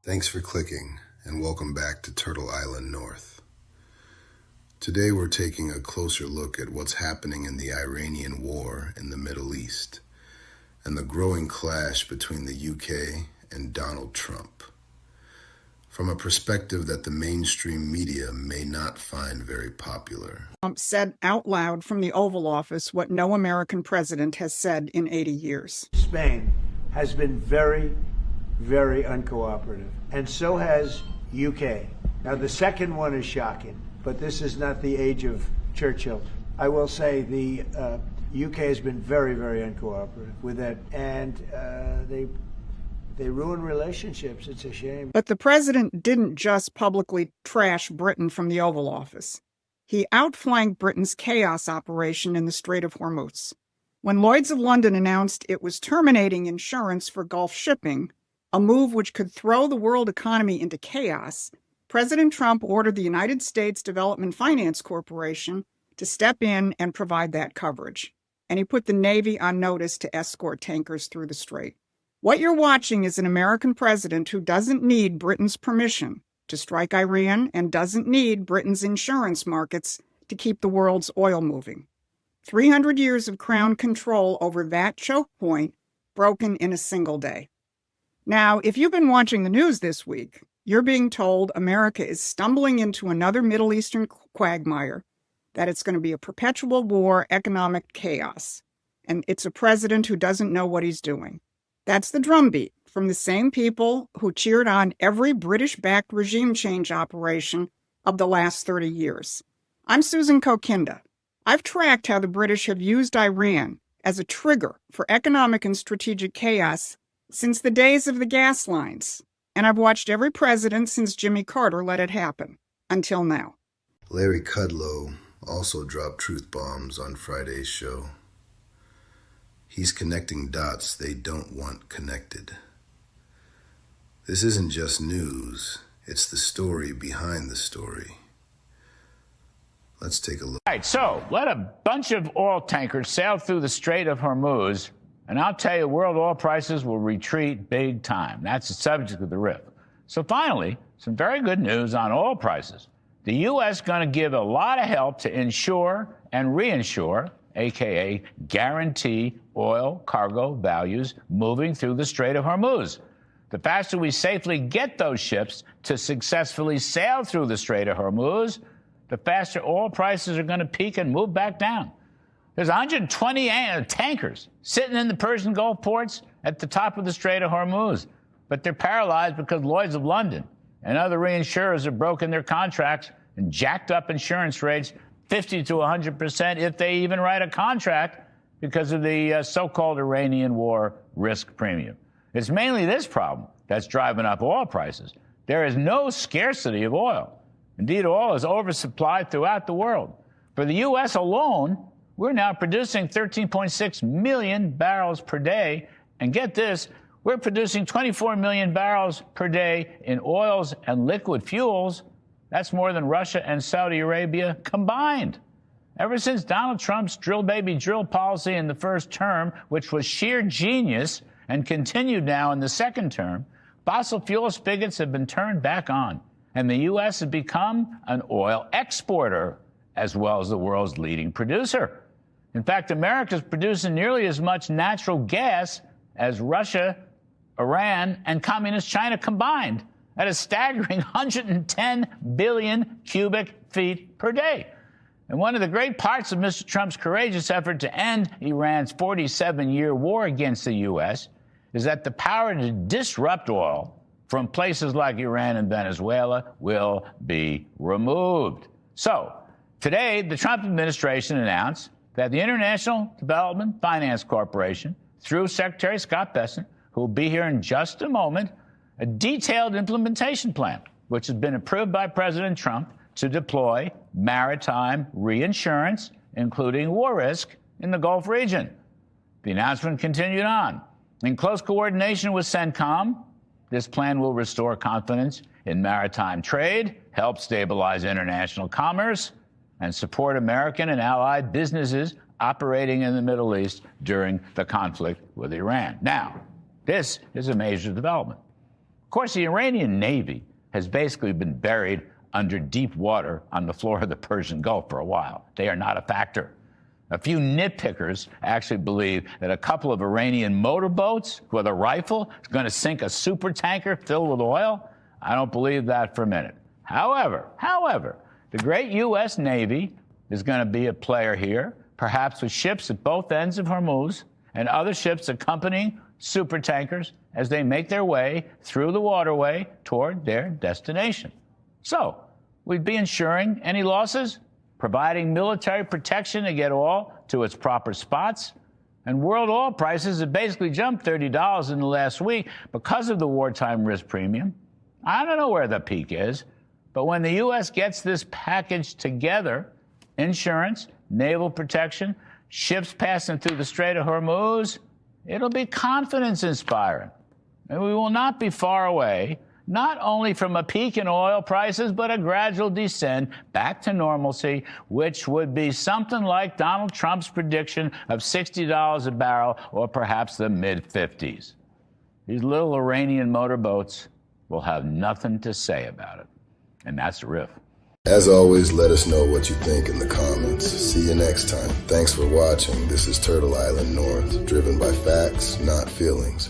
Thanks for clicking, and welcome back to Turtle Island North. Today we're taking a closer look at what's happening in the Iranian war in the Middle East and the growing clash between the UK and Donald Trump, from a perspective that the mainstream media may not find very popular. Trump said out loud from the Oval Office what no American president has said in 80 years. Spain has been very, very uncooperative, and so has UK. Now, the second one is shocking, but this is not the age of Churchill. I will say the UK has been very, very uncooperative with that, and they ruin relationships. It's a shame. But the president didn't just publicly trash Britain from the Oval Office. He outflanked Britain's chaos operation in the Strait of Hormuz. When Lloyd's of London announced it was terminating insurance for Gulf shipping, a move which could throw the world economy into chaos, President Trump ordered the United States Development Finance Corporation to step in and provide that coverage. And he put the Navy on notice to escort tankers through the strait. What you're watching is an American president who doesn't need Britain's permission to strike Iran and doesn't need Britain's insurance markets to keep the world's oil moving. 300 years of Crown control over that choke point broken in a single day. Now, if you've been watching the news this week, you're being told America is stumbling into another Middle Eastern quagmire, that it's going to be a perpetual war, economic chaos, and it's a president who doesn't know what he's doing. That's the drumbeat from the same people who cheered on every British-backed regime change operation of the last 30 years. I'm Susan Kokinda. I've tracked how the British have used Iran as a trigger for economic and strategic chaos since the days of the gas lines, and I've watched every president since Jimmy Carter let it happen, until now. Larry Kudlow also dropped truth bombs on Friday's show. He's connecting dots they don't want connected. This isn't just news, it's the story behind the story. Let's take a look. All right, so let a bunch of oil tankers sail through the Strait of Hormuz, and I'll tell you, world oil prices will retreat big time. That's the subject of the riff. So finally, some very good news on oil prices. The U.S. going to give a lot of help to insure and reinsure, a.k.a. guarantee oil cargo values moving through the Strait of Hormuz. The faster we safely get those ships to successfully sail through the Strait of Hormuz, the faster oil prices are going to peak and move back down. There's 120 tankers sitting in the Persian Gulf ports at the top of the Strait of Hormuz, but they're paralyzed because Lloyd's of London and other reinsurers have broken their contracts and jacked up insurance rates 50 to 100% if they even write a contract because of the so-called Iranian war risk premium. It's mainly this problem that's driving up oil prices. There is no scarcity of oil. Indeed, oil is oversupplied throughout the world. For the U.S. alone, we're now producing 13.6 million barrels per day. And get this, we're producing 24 million barrels per day in oils and liquid fuels. That's more than Russia and Saudi Arabia combined. Ever since Donald Trump's drill baby drill policy in the first term, which was sheer genius and continued now in the second term, fossil fuel spigots have been turned back on. And the U.S. has become an oil exporter as well as the world's leading producer. In fact, America is producing nearly as much natural gas as Russia, Iran, and Communist China combined at a staggering 110 billion cubic feet per day. And one of the great parts of Mr. Trump's courageous effort to end Iran's 47-year war against the U.S. is that the power to disrupt oil from places like Iran and Venezuela will be removed. So today, the Trump administration announced that the International Development Finance Corporation, through Secretary Scott Bessent, who will be here in just a moment, a detailed implementation plan, which has been approved by President Trump to deploy maritime reinsurance, including war risk, in the Gulf region. The announcement continued on. In close coordination with CENTCOM, this plan will restore confidence in maritime trade, help stabilize international commerce, and support American and allied businesses operating in the Middle East during the conflict with Iran. Now, this is a major development. course, the Iranian Navy has basically been buried under deep water on the floor of the Persian Gulf for a while. They are not a factor. A few nitpickers actually believe that a couple of Iranian motorboats with a rifle is going to sink a supertanker filled with oil. I don't believe that for a minute. However, the great U.S. Navy is going to be a player here, perhaps with ships at both ends of Hormuz and other ships accompanying supertankers as they make their way through the waterway toward their destination. So, we'd be insuring any losses, providing military protection to get oil to its proper spots. And world oil prices have basically jumped $30 in the last week because of the wartime risk premium. I don't know where the peak is, but when the U.S. gets this package together, insurance, naval protection, ships passing through the Strait of Hormuz, it'll be confidence-inspiring. And we will not be far away, not only from a peak in oil prices, but a gradual descent back to normalcy, which would be something like Donald Trump's prediction of $60 a barrel or perhaps the mid-50s. These little Iranian motorboats will have nothing to say about it. And that's the riff. As always, let us know what you think in the comments. See you next time. Thanks for watching. This is Turtle Island North, driven by facts, not feelings.